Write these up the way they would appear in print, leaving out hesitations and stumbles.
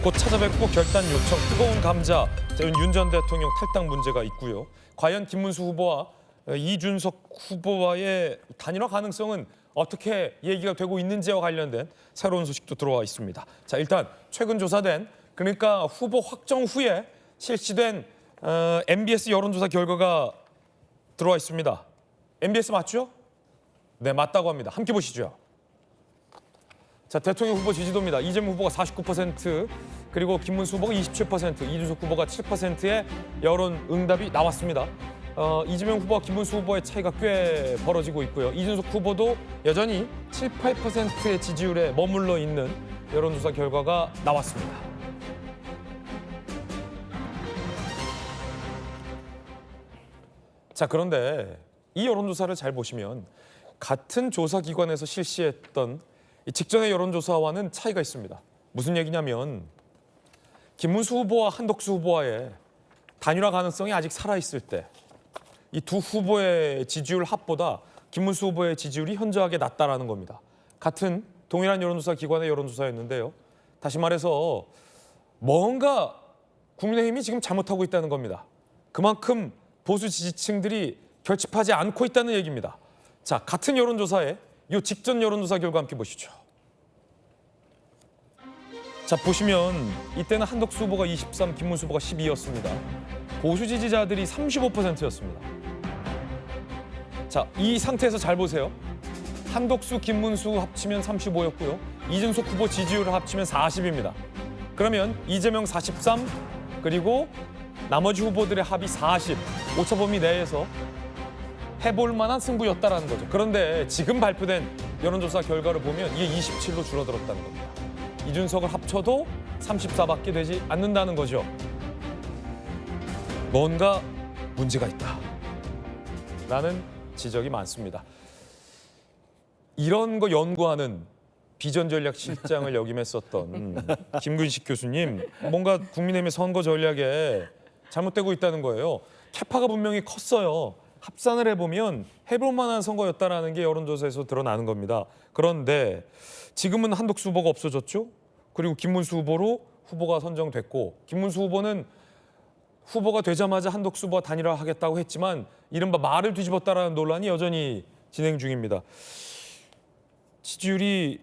곧 찾아뵙고 결단 요청, 뜨거운 감자, 윤 전 대통령 탈당 문제가 있고요. 과연 김문수 후보와 이준석 후보와의 단일화 가능성은 어떻게 얘기가 되고 있는지와 관련된 새로운 소식도 들어와 있습니다. 자, 일단 최근 조사된, 그러니까 후보 확정 후에 실시된 MBS 여론조사 결과가 들어와 있습니다. MBS 맞죠? 네, 맞다고 합니다. 함께 보시죠. 자, 대통령 후보 지지도입니다. 이재명 후보가 49%, 그리고 김문수 후보가 27%, 이준석 후보가 7%의 여론 응답이 나왔습니다. 이재명 후보와 김문수 후보의 차이가 꽤 벌어지고 있고요. 이준석 후보도 여전히 7, 8%의 지지율에 머물러 있는 여론조사 결과가 나왔습니다. 자, 그런데 이 여론조사를 잘 보시면 같은 조사기관에서 실시했던 이 직전의 여론조사와는 차이가 있습니다. 무슨 얘기냐면 김문수 후보와 한덕수 후보와의 단일화 가능성이 아직 살아있을 때 이 두 후보의 지지율 합보다 김문수 후보의 지지율이 현저하게 낮다라는 겁니다. 같은 동일한 여론조사 기관의 여론조사였는데요. 다시 말해서 뭔가 국민의힘이 지금 잘못하고 있다는 겁니다. 그만큼 보수 지지층들이 결집하지 않고 있다는 얘기입니다. 자, 같은 여론조사에 이 직전 여론조사 결과 함께 보시죠. 자, 보시면 이때는 한덕수 후보가 23, 김문수 후보가 12였습니다. 보수 지지자들이 35%였습니다. 자, 이 상태에서 잘 보세요. 한덕수, 김문수 합치면 35였고요. 이준석 후보 지지율을 합치면 40입니다. 그러면 이재명 43, 그리고 나머지 후보들의 합이 40, 오차 범위 내에서 해볼 만한 승부였다라는 거죠. 그런데 지금 발표된 여론조사 결과를 보면 이게 27로 줄어들었다는 겁니다. 이준석을 합쳐도 34밖에 되지 않는다는 거죠. 뭔가 문제가 있다 라는 지적이 많습니다. 이런 거 연구하는 비전전략실장을 역임했었던 김근식 교수님, 뭔가 국민의힘의 선거 전략에 잘못되고 있다는 거예요. 캐파가 분명히 컸어요. 합산을 해보면 해볼 만한 선거였다라는 게 여론조사에서 드러나는 겁니다. 그런데 지금은 한덕수 후보가 없어졌죠. 그리고 김문수 후보로 후보가 선정됐고, 김문수 후보는 후보가 되자마자 한덕수 후보와 단일화하겠다고 했지만 이른바 말을 뒤집었다라는 논란이 여전히 진행 중입니다. 지지율이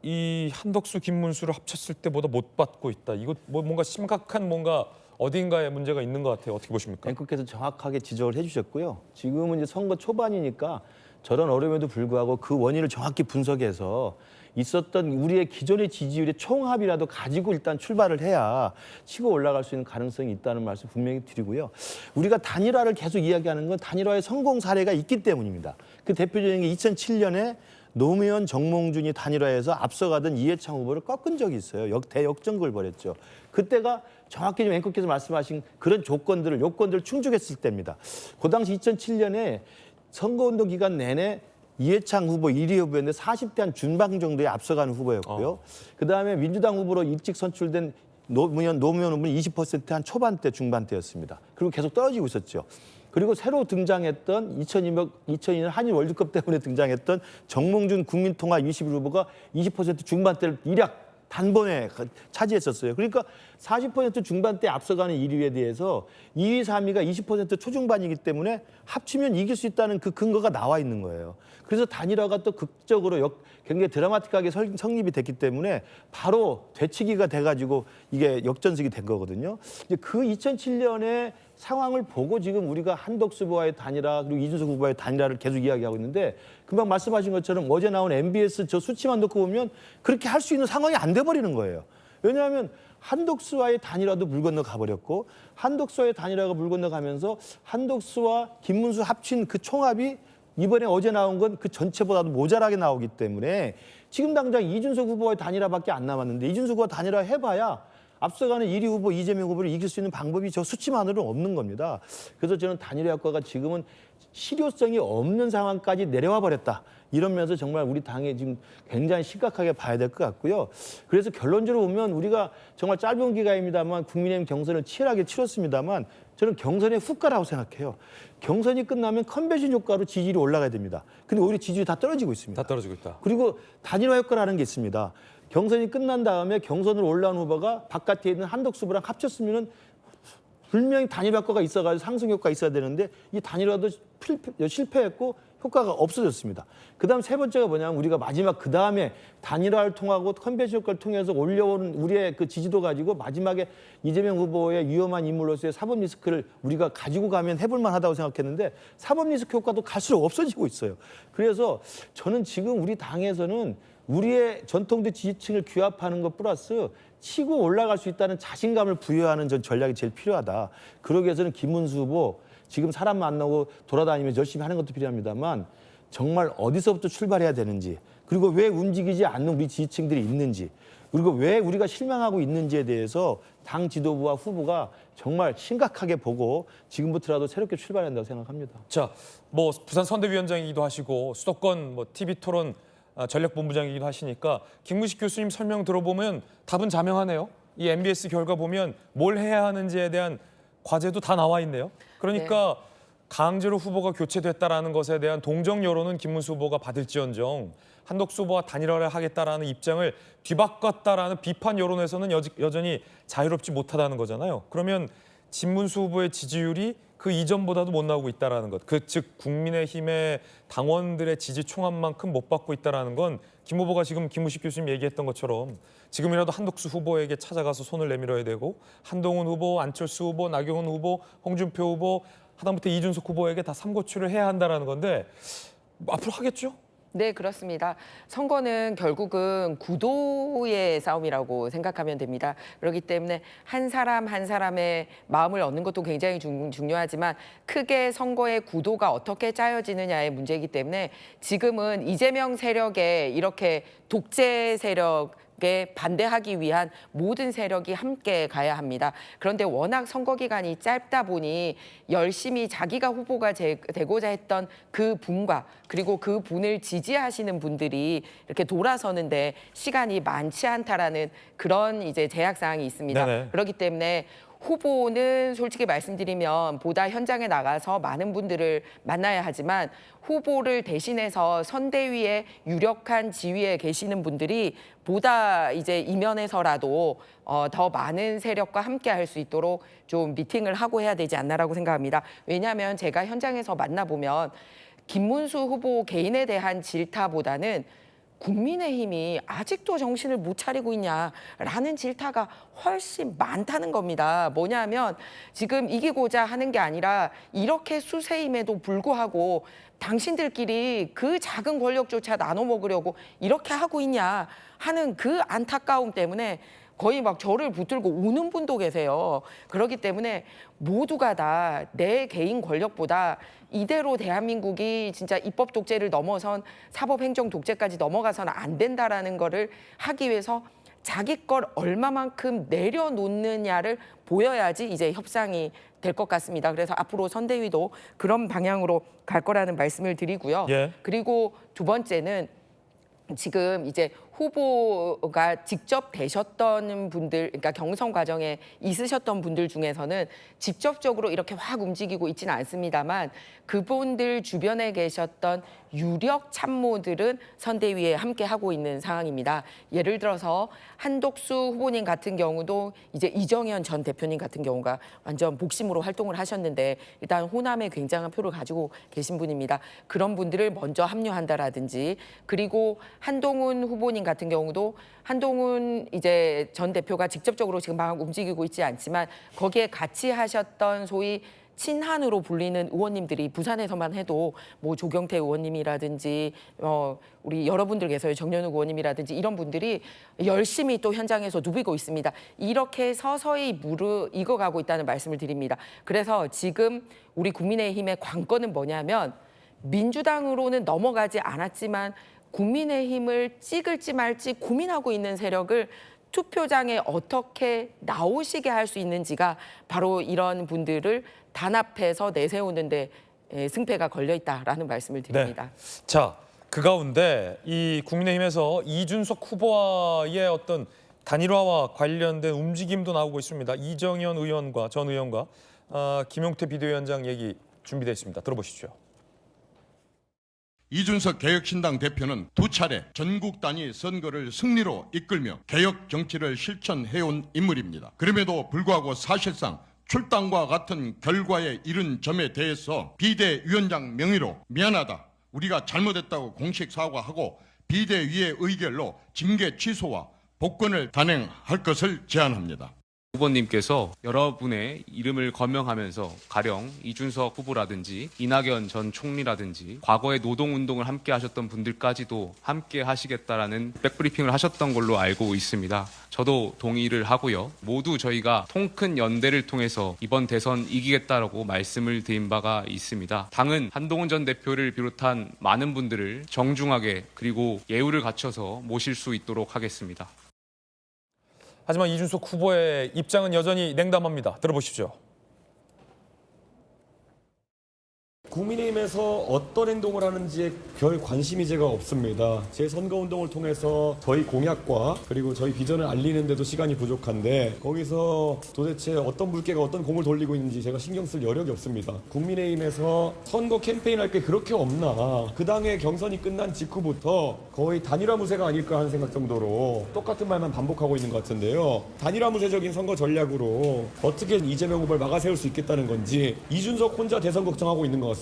이 한덕수, 김문수를 합쳤을 때보다 못 받고 있다. 이거 뭔가 심각한 뭔가 어딘가에 문제가 있는 것 같아요. 어떻게 보십니까? 앵커께서 정확하게 지적을 해주셨고요. 지금은 이제 선거 초반이니까 저런 어려움에도 불구하고 그 원인을 정확히 분석해서 있었던 우리의 기존의 지지율의 총합이라도 가지고 일단 출발을 해야 치고 올라갈 수 있는 가능성이 있다는 말씀 분명히 드리고요. 우리가 단일화를 계속 이야기하는 건 단일화의 성공 사례가 있기 때문입니다. 그 대표적인 게 2007년에 노무현, 정몽준이 단일화해서 앞서가던 이해창 후보를 꺾은 적이 있어요. 대역전극을 벌였죠. 그때가 정확히 좀 앵커께서 말씀하신 그런 요건들을 충족했을 때입니다. 그 당시 2007년에 선거운동 기간 내내 이해창 후보 1위 후보였는데 40대 한 중반 정도에 앞서가는 후보였고요. 그다음에 민주당 후보로 일찍 선출된 노무현 후보는 20% 한 초반대, 중반대였습니다. 그리고 계속 떨어지고 있었죠. 그리고 새로 등장했던 2002년 한일 월드컵 때문에 등장했던 정몽준 국민통합 21 후보가 20% 중반대를 일약 단번에 차지했었어요. 그러니까 40% 중반대 앞서가는 1위에 대해서 2위, 3위가 20% 초중반이기 때문에 합치면 이길 수 있다는 그 근거가 나와 있는 거예요. 그래서 단일화가 또 극적으로 굉장히 드라마틱하게 성립이 됐기 때문에 바로 되치기가 돼가지고 이게 역전승이 된 거거든요. 이제 그 2007년에 상황을 보고 지금 우리가 한덕수 후보와의 단일화 그리고 이준석 후보와의 단일화를 계속 이야기하고 있는데 금방 말씀하신 것처럼 어제 나온 MBS 저 수치만 놓고 보면 그렇게 할 수 있는 상황이 안 돼버리는 거예요. 왜냐하면 한덕수와의 단일화도 물 건너 가버렸고 한덕수와의 단일화가 물 건너 가면서 한덕수와 김문수 합친 그 총합이 이번에 어제 나온 건 그 전체보다도 모자라게 나오기 때문에 지금 당장 이준석 후보와의 단일화밖에 안 남았는데 이준석 후보와 단일화 해봐야 앞서가는 1위 후보 이재명 후보를 이길 수 있는 방법이 저 수치만으로는 없는 겁니다. 그래서 저는 단일화 효과가 지금은 실효성이 없는 상황까지 내려와 버렸다. 이런 면에서 정말 우리 당에 지금 굉장히 심각하게 봐야 될 것 같고요. 그래서 결론적으로 보면 우리가 정말 짧은 기간입니다만 국민의힘 경선을 치열하게 치렀습니다만 저는 경선의 후과라고 생각해요. 경선이 끝나면 컨벤션 효과로 지지율이 올라가야 됩니다. 근데 오히려 지지율이 다 떨어지고 있습니다. 다 떨어지고 있다. 그리고 단일화 효과라는 게 있습니다. 경선이 끝난 다음에 경선으로 올라온 후보가 바깥에 있는 한덕수 후보랑 합쳤으면은 분명히 단일 효과가 있어가지고 상승 효과가 있어야 되는데 이 단일화도 실패했고 효과가 없어졌습니다. 그다음 세 번째가 뭐냐면 우리가 마지막 그다음에 단일화를 통하고 컨벤션 효과를 통해서 올려오는 우리의 그 지지도 가지고 마지막에 이재명 후보의 위험한 인물로서의 사법 리스크를 우리가 가지고 가면 해볼 만하다고 생각했는데 사법 리스크 효과도 갈수록 없어지고 있어요. 그래서 저는 지금 우리 당에서는 우리의 전통적 지지층을 규합하는 것 플러스 치고 올라갈 수 있다는 자신감을 부여하는 전략이 제일 필요하다. 그러기 위해서는 김문수 후보 지금 사람 만나고 돌아다니면서 열심히 하는 것도 필요합니다만 정말 어디서부터 출발해야 되는지 그리고 왜 움직이지 않는 우리 지지층들이 있는지 그리고 왜 우리가 실망하고 있는지에 대해서 당 지도부와 후보가 정말 심각하게 보고 지금부터라도 새롭게 출발해야 한다고 생각합니다. 자, 뭐 부산 선대위원장이기도 하시고 수도권 뭐 TV 토론 전략본부장이기도 하시니까 김무식 교수님 설명 들어보면 답은 자명하네요. 이 MBS 결과 보면 뭘 해야 하는지에 대한 과제도 다 나와 있네요. 그러니까 강제로 후보가 교체됐다라는 것에 대한 동정 여론은 김문수 후보가 받을지언정 한덕수 후보와 단일화를 하겠다라는 입장을 뒤바꿨다라는 비판 여론에서는 여전히 자유롭지 못하다는 거잖아요. 그러면 김문수 후보의 지지율이 그 이전보다도 못 나오고 있다라는 것, 즉 국민의힘의 당원들의 지지 총합만큼 못 받고 있다라는 건 김 후보가 지금 김무식 교수님 얘기했던 것처럼 지금이라도 한덕수 후보에게 찾아가서 손을 내밀어야 되고 한동훈 후보, 안철수 후보, 나경원 후보, 홍준표 후보, 하다못해 이준석 후보에게 다 삼고초를 해야 한다라는 건데 앞으로 하겠죠? 네, 그렇습니다. 선거는 결국은 구도의 싸움이라고 생각하면 됩니다. 그렇기 때문에 한 사람 한 사람의 마음을 얻는 것도 굉장히 중요하지만 크게 선거의 구도가 어떻게 짜여지느냐의 문제이기 때문에 지금은 이재명 세력에 이렇게 독재 세력에 반대하기 위한 모든 세력이 함께 가야 합니다. 그런데 워낙 선거 기간이 짧다 보니 열심히 자기가 후보가 되고자 했던 그 분과 그리고 그 분을 지지하시는 분들이 이렇게 돌아서는데 시간이 많지 않다라는 그런 이제 제약 사항이 있습니다. 네네. 그렇기 때문에 후보는 솔직히 말씀드리면 보다 현장에 나가서 많은 분들을 만나야 하지만 후보를 대신해서 선대위에 유력한 지위에 계시는 분들이 보다 이제 이면에서라도 더 많은 세력과 함께 할 수 있도록 좀 미팅을 하고 해야 되지 않나라고 생각합니다. 왜냐하면 제가 현장에서 만나보면 김문수 후보 개인에 대한 질타보다는 국민의힘이 아직도 정신을 못 차리고 있냐라는 질타가 훨씬 많다는 겁니다. 뭐냐면 지금 이기고자 하는 게 아니라 이렇게 수세임에도 불구하고 당신들끼리 그 작은 권력조차 나눠 먹으려고 이렇게 하고 있냐 하는 그 안타까움 때문에 거의 막 저를 붙들고 우는 분도 계세요. 그렇기 때문에 모두가 다 내 개인 권력보다 이대로 대한민국이 진짜 입법 독재를 넘어선 사법 행정 독재까지 넘어가서는 안 된다라는 거를 하기 위해서 자기 걸 얼마만큼 내려놓느냐를 보여야지 이제 협상이 될 것 같습니다. 그래서 앞으로 선대위도 그런 방향으로 갈 거라는 말씀을 드리고요. 예. 그리고 두 번째는 지금 이제 후보가 직접 되셨던 분들, 그러니까 경선 과정에 있으셨던 분들 중에서는 직접적으로 이렇게 확 움직이고 있지는 않습니다만 그분들 주변에 계셨던 유력 참모들은 선대위에 함께 하고 있는 상황입니다. 예를 들어서 한덕수 후보님 같은 경우도 이제 이정현 전 대표님 같은 경우가 완전 복심으로 활동을 하셨는데 일단 호남에 굉장한 표를 가지고 계신 분입니다. 그런 분들을 먼저 합류한다라든지 그리고 한동훈 후보님 같은 경우도 한동훈 이제 전 대표가 직접적으로 지금 막 움직이고 있지 않지만 거기에 같이 하셨던 소위 친한으로 불리는 의원님들이 부산에서만 해도 뭐 조경태 의원님이라든지 우리 여러분들 계세요. 정연욱 의원님이라든지 이런 분들이 열심히 또 현장에서 누비고 있습니다. 이렇게 서서히 익어가고 있다는 말씀을 드립니다. 그래서 지금 우리 국민의힘의 관건은 뭐냐면 민주당으로는 넘어가지 않았지만 국민의힘을 찍을지 말지 고민하고 있는 세력을 투표장에 어떻게 나오시게 할 수 있는지가 바로 이런 분들을 단합해서 내세우는데 승패가 걸려 있다라는 말씀을 드립니다. 네. 자, 그 가운데 이 국민의힘에서 이준석 후보와의 어떤 단일화와 관련된 움직임도 나오고 있습니다. 이정현 의원과 전 의원과 김용태 비대위원장 얘기 준비되어 있습니다. 들어보시죠. 이준석 개혁신당 대표는 두 차례 전국 단위 선거를 승리로 이끌며 개혁 정치를 실천해온 인물입니다. 그럼에도 불구하고 사실상 출당과 같은 결과에 이른 점에 대해서 비대위원장 명의로 미안하다, 우리가 잘못했다고 공식 사과하고 비대위의 의결로 징계 취소와 복권을 단행할 것을 제안합니다. 후보님께서 여러분의 이름을 거명하면서 가령 이준석 후보라든지 이낙연 전 총리라든지 과거에 노동운동을 함께 하셨던 분들까지도 함께 하시겠다라는 백브리핑을 하셨던 걸로 알고 있습니다. 저도 동의를 하고요. 모두 저희가 통큰 연대를 통해서 이번 대선 이기겠다라고 말씀을 드린 바가 있습니다. 당은 한동훈 전 대표를 비롯한 많은 분들을 정중하게 그리고 예우를 갖춰서 모실 수 있도록 하겠습니다. 하지만 이준석 후보의 입장은 여전히 냉담합니다. 들어보십시오. 국민의힘에서 어떤 행동을 하는지에 별 관심이 제가 없습니다. 제 선거운동을 통해서 저희 공약과 그리고 저희 비전을 알리는데도 시간이 부족한데 거기서 도대체 어떤 물개가 어떤 공을 돌리고 있는지 제가 신경 쓸 여력이 없습니다. 국민의힘에서 선거 캠페인할 게 그렇게 없나. 그 당의 경선이 끝난 직후부터 거의 단일화 무새가 아닐까 하는 생각 정도로 똑같은 말만 반복하고 있는 것 같은데요. 단일화 무새적인 선거 전략으로 어떻게 이재명 후보를 막아세울 수 있겠다는 건지 이준석 혼자 대선 걱정하고 있는 것 같습니다.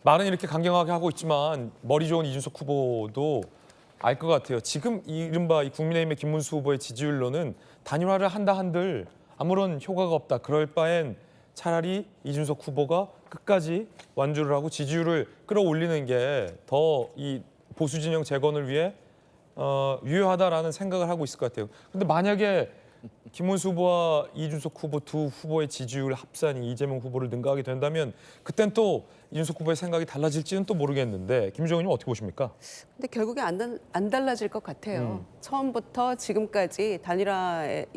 말은 이렇게 강경하게 하고 있지만 머리 좋은 이준석 후보도 알 것 같아요. 지금 이른바 국민의힘의 김문수 후보의 지지율로는 단일화를 한다 한들 아무런 효과가 없다. 그럴 바엔 차라리 이준석 후보가 끝까지 완주를 하고 지지율을 끌어올리는 게 더 이 보수 진영 재건을 위해 유효하다라는 생각을 하고 있을 것 같아요. 근데 만약에 김문수 후보와 이준석 후보 두 후보의 지지율 합산이 이재명 후보를 능가하게 된다면 그땐 또 이준석 후보의 생각이 달라질지는 또 모르겠는데 김정은님 어떻게 보십니까? 근데 결국에 안 달라질 것 같아요. 처음부터 지금까지 단일화에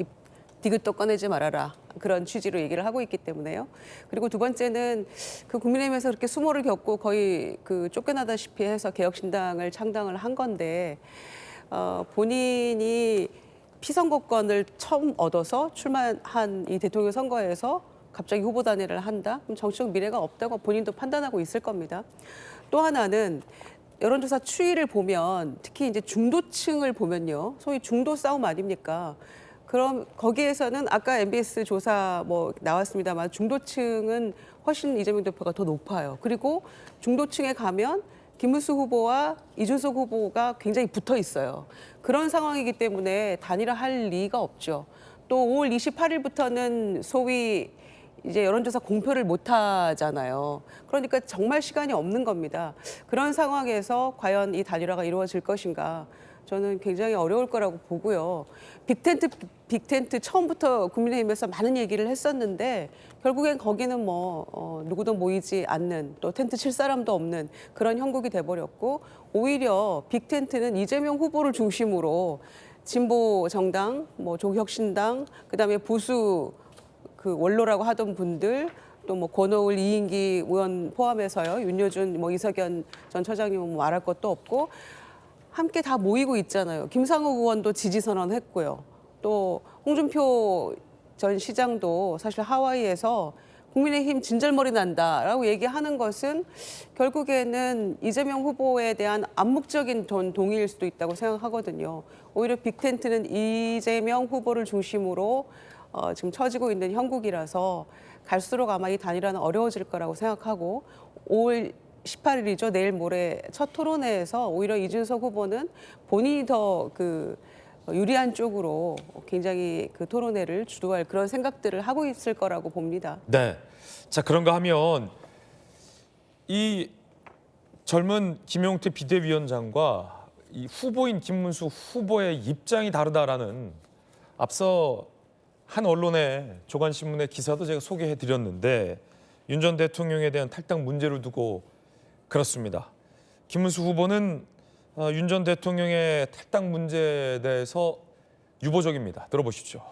디귿도 꺼내지 말아라. 그런 취지로 얘기를 하고 있기 때문에요. 그리고 두 번째는 그 국민의힘에서 그렇게 수모를 겪고 거의 그 쫓겨나다시피 해서 개혁신당을 창당을 한 건데 본인이 피선거권을 처음 얻어서 출마한 이 대통령 선거에서 갑자기 후보 단일을 한다? 그럼 정치적 미래가 없다고 본인도 판단하고 있을 겁니다. 또 하나는 여론조사 추이를 보면 특히 이제 중도층을 보면요. 소위 중도 싸움 아닙니까? 그럼 거기에서는 아까 MBS 조사 뭐 나왔습니다만 중도층은 훨씬 이재명 대표가 더 높아요. 그리고 중도층에 가면 김문수 후보와 이준석 후보가 굉장히 붙어 있어요. 그런 상황이기 때문에 단일화할 리가 없죠. 또 5월 28일부터는 소위 이제 여론조사 공표를 못 하잖아요. 그러니까 정말 시간이 없는 겁니다. 그런 상황에서 과연 이 단일화가 이루어질 것인가? 저는 굉장히 어려울 거라고 보고요. 빅텐트 처음부터 국민의힘에서 많은 얘기를 했었는데 결국엔 거기는 뭐 누구도 모이지 않는 또 텐트 칠 사람도 없는 그런 형국이 돼버렸고 오히려 빅텐트는 이재명 후보를 중심으로 진보 정당, 뭐 조혁신당, 그다음에 보수 그 원로라고 하던 분들 또 뭐 권오을, 이인기 의원 포함해서요. 윤여준, 뭐 이석연 전 처장님은 뭐 말할 것도 없고. 함께 다 모이고 있잖아요. 김상욱 의원도 지지 선언했고요. 또 홍준표 전 시장도 사실 하와이에서 국민의힘 진절머리 난다라고 얘기하는 것은 결국에는 이재명 후보에 대한 암묵적인 동의일 수도 있다고 생각하거든요. 오히려 빅텐트는 이재명 후보를 중심으로 지금 처지고 있는 형국이라서 갈수록 아마 이 단일화는 어려워질 거라고 생각하고 5월 18일이죠. 내일 모레 첫 토론회에서 오히려 이준석 후보는 본인이 더 그 유리한 쪽으로 굉장히 그 토론회를 주도할 그런 생각들을 하고 있을 거라고 봅니다. 네. 자, 그런가 하면 이 젊은 김용태 비대위원장과 이 후보인 김문수 후보의 입장이 다르다라는 앞서 한 언론의 조간신문의 기사도 제가 소개해 드렸는데 윤 전 대통령에 대한 탈당 문제를 두고 그렇습니다. 김문수 후보는 윤 전 대통령의 탈당 문제에 대해서 유보적입니다. 들어보십시오.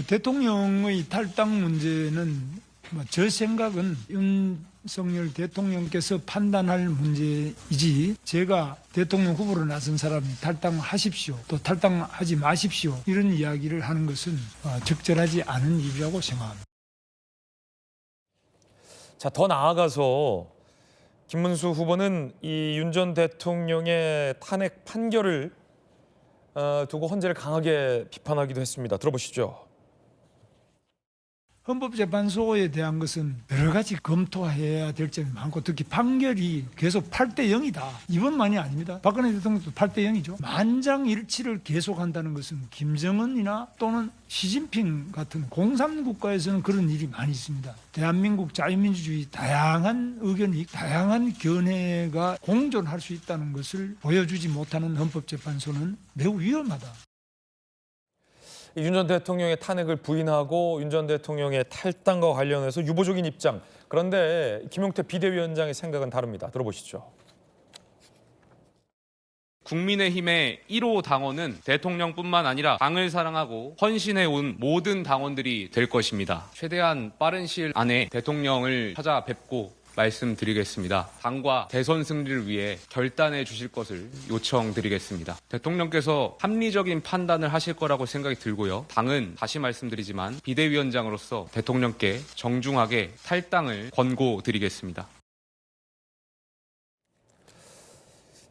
대통령의 탈당 문제는 제 생각은 윤석열 대통령께서 판단할 문제이지 제가 대통령 후보로 나선 사람이 탈당하십시오 또 탈당하지 마십시오 이런 이야기를 하는 것은 적절하지 않은 일이라고 생각합니다. 자, 더 나아가서 김문수 후보는 이 윤 전 대통령의 탄핵 판결을 두고 헌재를 강하게 비판하기도 했습니다. 들어보시죠. 헌법재판소에 대한 것은 여러 가지 검토해야 될 점이 많고 특히 판결이 계속 8대 0이다. 이번만이 아닙니다. 박근혜 대통령도 8대 0이죠. 만장일치를 계속한다는 것은 김정은이나 또는 시진핑 같은 공산국가에서는 그런 일이 많이 있습니다. 대한민국 자유민주주의 다양한 의견이 다양한 견해가 공존할 수 있다는 것을 보여주지 못하는 헌법재판소는 매우 위험하다. 윤 전 대통령의 탄핵을 부인하고 윤 전 대통령의 탈당과 관련해서 유보적인 입장. 그런데 김용태 비대위원장의 생각은 다릅니다. 들어보시죠. 국민의힘의 1호 당원은 대통령뿐만 아니라 당을 사랑하고 헌신해온 모든 당원들이 될 것입니다. 최대한 빠른 시일 안에 대통령을 찾아뵙고 말씀드리겠습니다. 당과 대선 승리를 위해 결단해 주실 것을 요청드리겠습니다. 대통령께서 합리적인 판단을 하실 거라고 생각이 들고요. 당은 다시 말씀드리지만 비대위원장으로서 대통령께 정중하게 탈당을 권고드리겠습니다.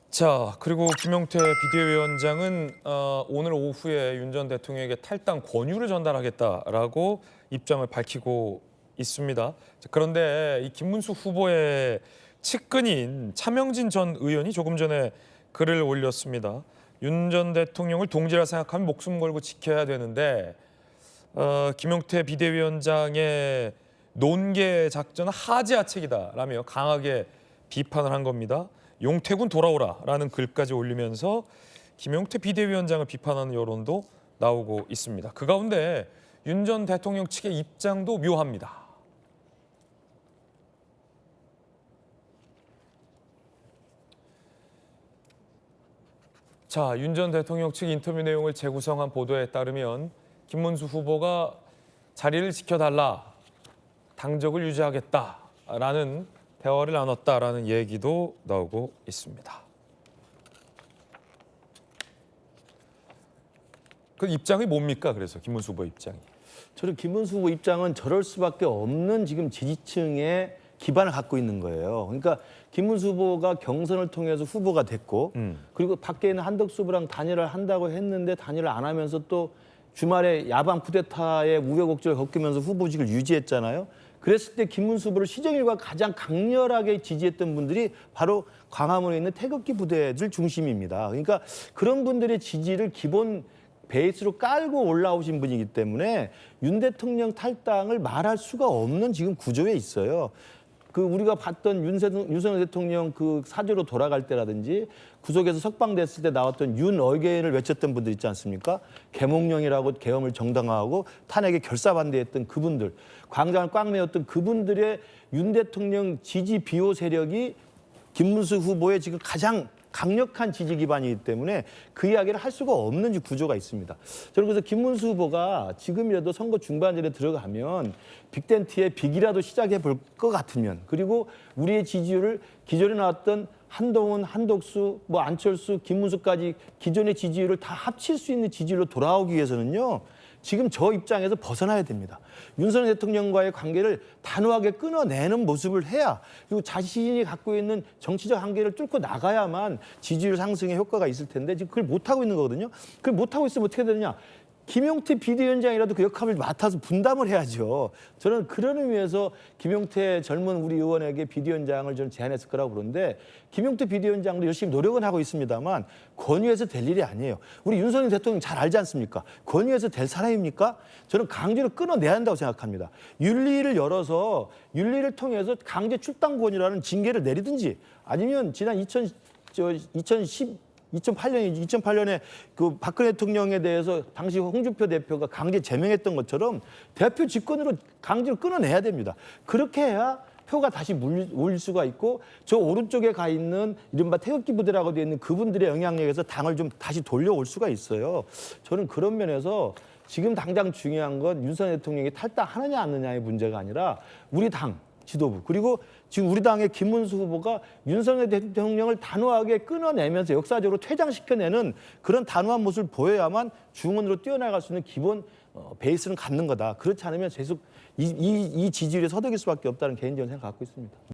자, 그리고 김용태 비대위원장은 오늘 오후에 윤 전 대통령에게 탈당 권유를 전달하겠다라고 입장을 밝히고 있습니다. 그런데 이 김문수 후보의 측근인 차명진 전 의원이 조금 전에 글을 올렸습니다. 윤 전 대통령을 동지라 생각하면 목숨 걸고 지켜야 되는데 김용태 비대위원장의 논계 작전은 하지하책이다라며 강하게 비판을 한 겁니다. 용태군 돌아오라라는 글까지 올리면서 김용태 비대위원장을 비판하는 여론도 나오고 있습니다. 그 가운데 윤 전 대통령 측의 입장도 묘합니다. 자, 윤 전 대통령 측 인터뷰 내용을 재구성한 보도에 따르면 김문수 후보가 자리를 지켜달라, 당적을 유지하겠다라는 대화를 나눴다라는 얘기도 나오고 있습니다. 그 입장이 뭡니까? 그래서 김문수 후보 입장이. 저는 김문수 후보 입장은 저럴 수밖에 없는 지금 지지층의 기반을 갖고 있는 거예요. 그러니까 김문수 후보가 경선을 통해서 후보가 됐고 그리고 밖에 있는 한덕수 후보랑 단일화를 한다고 했는데 단일화를 안 하면서 또 주말에 야방 쿠데타의 우여곡절을 겪으면서 후보직을 유지했잖아요. 그랬을 때 김문수 후보를 시정일과 가장 강렬하게 지지했던 분들이 바로 광화문에 있는 태극기 부대들 중심입니다. 그러니까 그런 분들의 지지를 기본 베이스로 깔고 올라오신 분이기 때문에 윤 대통령 탈당을 말할 수가 없는 지금 구조에 있어요. 그 우리가 봤던 윤석열 대통령 그 사저로 돌아갈 때라든지 구속에서 석방됐을 때 나왔던 윤 어게인을 외쳤던 분들 있지 않습니까? 계몽령이라고 계엄을 정당화하고 탄핵에 결사반대했던 그분들, 광장을 꽉 메웠던 그분들의 윤 대통령 지지 비호 세력이 김문수 후보의 지금 가장 강력한 지지 기반이기 때문에 그 이야기를 할 수가 없는 구조가 있습니다. 저는 그래서 김문수 후보가 지금이라도 선거 중반전에 들어가면 빅텐트의 빅이라도 시작해 볼 것 같으면 그리고 우리의 지지율을 기존에 나왔던 한동훈, 한덕수, 뭐 안철수, 김문수까지 기존의 지지율을 다 합칠 수 있는 지지율로 돌아오기 위해서는요. 지금 저 입장에서 벗어나야 됩니다. 윤석열 대통령과의 관계를 단호하게 끊어내는 모습을 해야 그리고 자신이 갖고 있는 정치적 한계를 뚫고 나가야만 지지율 상승에 효과가 있을 텐데 지금 그걸 못하고 있는 거거든요. 그걸 못하고 있으면 어떻게 되느냐. 김용태 비대위원장이라도 그 역할을 맡아서 분담을 해야죠. 저는 그런 의미에서 김용태 젊은 우리 의원에게 비대위원장을 저는 제안했을 거라고 보는데 김용태 비대위원장도 열심히 노력은 하고 있습니다만 권유해서 될 일이 아니에요. 우리 윤석열 대통령 잘 알지 않습니까? 권유해서 될 사람입니까? 저는 강제로 끊어내야 한다고 생각합니다. 윤리를 열어서 윤리를 통해서 강제 출당 권유라는 징계를 내리든지 아니면 지난 2008년에 그 박근혜 대통령에 대해서 당시 홍준표 대표가 강제 제명했던 것처럼 대표 직권으로 강제로 끊어내야 됩니다. 그렇게 해야 표가 다시 몰릴 수가 있고 저 오른쪽에 가 있는 이른바 태극기 부대라고 되어 있는 그분들의 영향력에서 당을 좀 다시 돌려올 수가 있어요. 저는 그런 면에서 지금 당장 중요한 건 윤석열 대통령이 탈당하느냐 안 하느냐의 문제가 아니라 우리 당 지도부 그리고 지금 우리 당의 김문수 후보가 윤석열 대통령을 단호하게 끊어내면서 역사적으로 퇴장시켜내는 그런 단호한 모습을 보여야만 중원으로 뛰어나갈 수 있는 기본 베이스는 갖는 거다. 그렇지 않으면 계속 이 지지율에 서덕일 수밖에 없다는 개인적인 생각 갖고 있습니다.